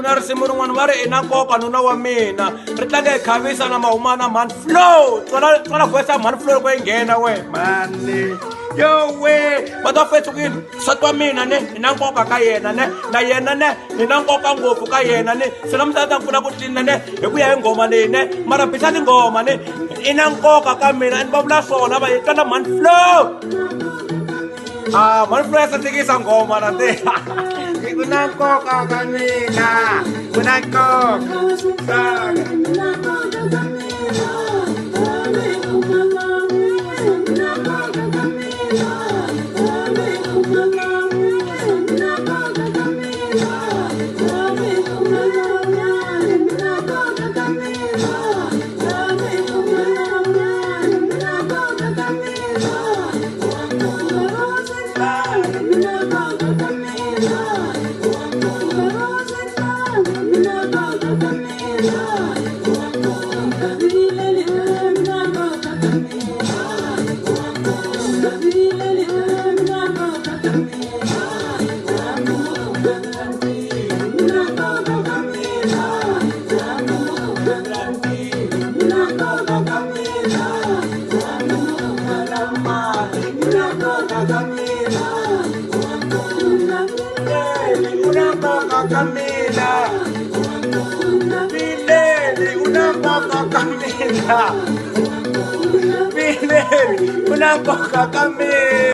ku na risimu rin'wana va ri i na nkoka nuna wa mina ri tlanga hi khavisa na mahumana mani flow tswala voice ya mani flow loko yi nghena we mani yo we va ta fetsukini nsati wa mina ni hi na nkoka ka yena ne na yena ne hi na nkoka ngopfu ka yena ni se na misava ta pfuna ku tlina ne hi ku ya hi nghoma leyi ne mara phisa tinghoma ni i na nkoka ka mina ni va vula swona va yi tlanga mani flow mani flow ya sasekisa nghoma na te ku na nkoka ka mina ku na nkoka Pileli, una nkoka ka mina.